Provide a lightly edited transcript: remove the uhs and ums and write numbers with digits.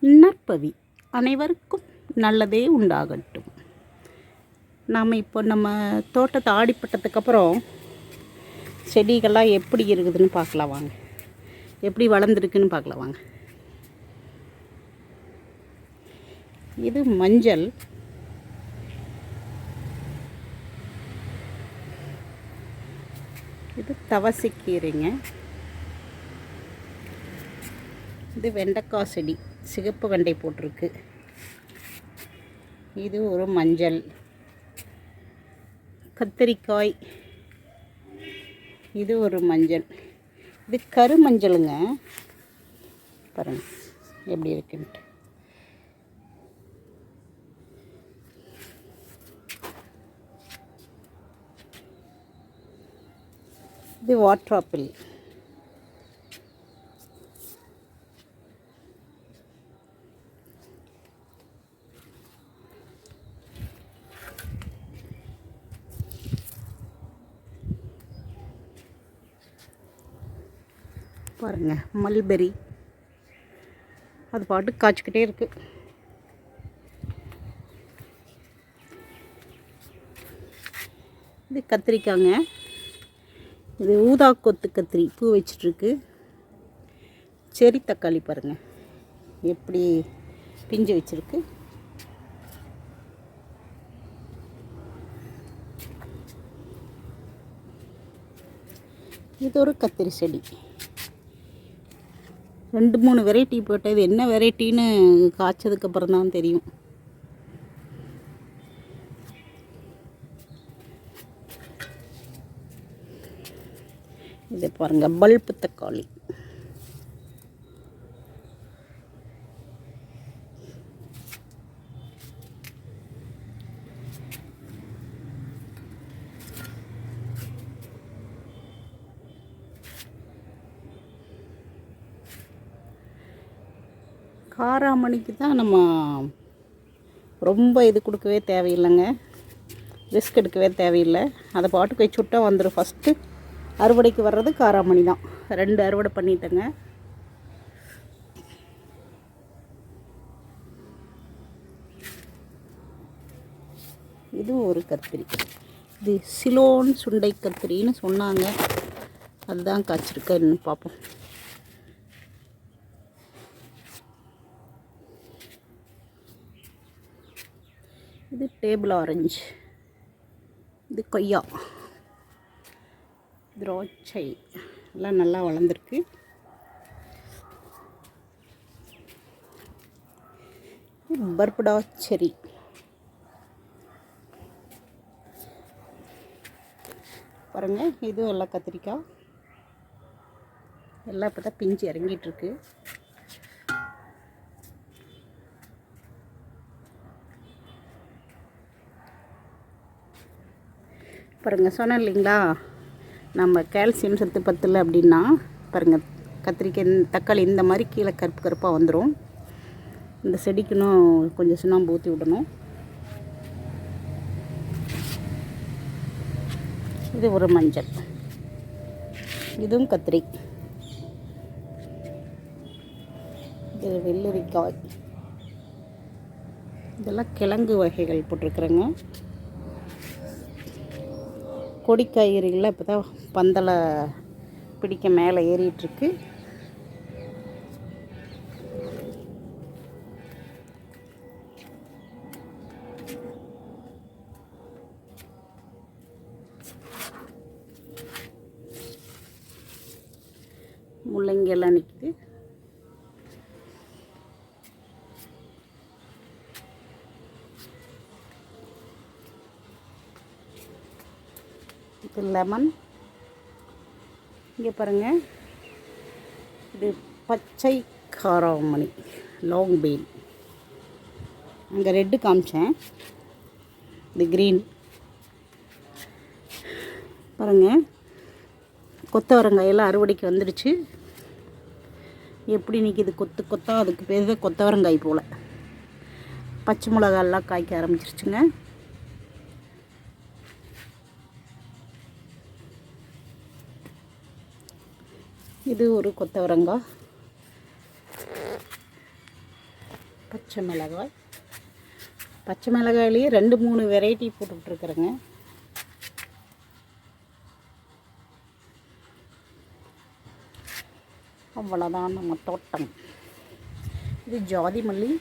நற்பவி அனைவருக்கும் நல்லதே உண்டாகட்டும். நாம் இப்போ நம்ம தோட்டத்தை ஆடிப்பட்டதுக்கப்புறம் செடிகள்லாம் எப்படி இருக்குதுன்னு பார்க்கலாம் வாங்க. எப்படி வளர்ந்துருக்குன்னு பார்க்கலாம் வாங்க. இது மஞ்சள், இது தவசிக்கீரைங்க, இது வெண்டைக்காய் செடி, சிகப்பு வெண்டை போட்டிருக்கு. இது ஒரு மஞ்சள், கத்திரிக்காய், இது ஒரு மஞ்சள், இது கருமஞ்சளுங்க. பாருங்க எப்படி இருக்குன்ட்டு. இது வாட்டர் ஆப்பிள், பாருங்க மல்பெரி, அது பாட்டு காய்ச்சிக்கிட்டே இருக்கு. இது கத்திரிக்காங்க, இது ஊதா கொத்து கத்திரி பூ வச்சிட்ருக்கு. செரி தக்காளி பாருங்க எப்படி பிஞ்சு வச்சிருக்கு. இது ஒரு கத்திரி செடி. 2-3 வெரைட்டி போட்டது, என்ன வெரைட்டின்னு காய்ச்சதுக்கப்புறம் தான் தெரியும். இது பாருங்க பல்பு தக்காளி, காராமணிக்கு தான் நம்ம ரொம்ப இது கொடுக்கவே தேவையில்லைங்க, ரிஸ்க் எடுக்கவே தேவையில்லை. அதை பாட்டுக்கு வச்சு விட்டா வந்துடும். ஃபஸ்ட்டு அறுவடைக்கு வர்றது காராமணி தான். 2 அறுவடை பண்ணிட்டேங்க. இது ஒரு கத்திரி, இது சிலோன் சுண்டை கத்திரின்னு சொன்னாங்க. அதுதான் காய்ச்சிருக்கேன்னு பார்ப்போம். இது டேபிள் ஆரஞ்சு, இது கொய்யா, திராட்சை எல்லாம் நல்லா வளர்ந்துருக்கு. பர்படா செரி, பாருங்க இதுவும் எல்லாம் கத்திரிக்காய், எல்லாம் இப்போ தான் பிஞ்சு இறங்கிட்டுருக்கு. பாருங்கள் சொன்னேன் இல்லைங்களா, நம்ம கால்சியம் சத்து பத்தலை அப்படின்னா பாருங்கள் கத்திரிக்காய் தக்காளி இந்த மாதிரி கீழே கருப்பு கருப்பாக வந்துடும். இந்த செடிக்குன்னும் கொஞ்சம் சுண்ணாம்பு ஊற்றி விடணும். இது ஒரு மஞ்சள், இதுவும் கத்திரி, இது வெள்ளரிக்காய், இதெல்லாம் கிழங்கு வகைகள் போட்டிருக்குறேங்க. கொடிக்காய்கறிகளில் இப்போ தான் பந்தலை பிடிக்க மேலே ஏறிட்டுருக்கு. முள்ளங்கி எல்லாம் நிற்குது. இது லெமன், இங்கே பாருங்கள் இது பச்சை காராமணி, லாங் பீன். அங்கே ரெட்டு காமிச்சேன், இது க்ரீன். பாருங்கள் கொத்தவரங்காய் எல்லாம் அறுவடைக்கு வந்துடுச்சு. எப்படி நிற்கிது கொத்து கொத்தா, அதுக்கு பேர் தான் கொத்தவரங்காய் போல். பச்சை மிளகாயெல்லாம் காய்க்க ஆரம்பிச்சிருச்சுங்க. இது ஒரு கொத்தவரங்காய். பச்சை மிளகாய். பச்சை மிளகாயிலேயே 2-3 வெரைட்டி போட்டுட்ருக்குறேங்க. அவ்வளோதான் நம்ம தோட்டம். இது ஜாதி மல்லி.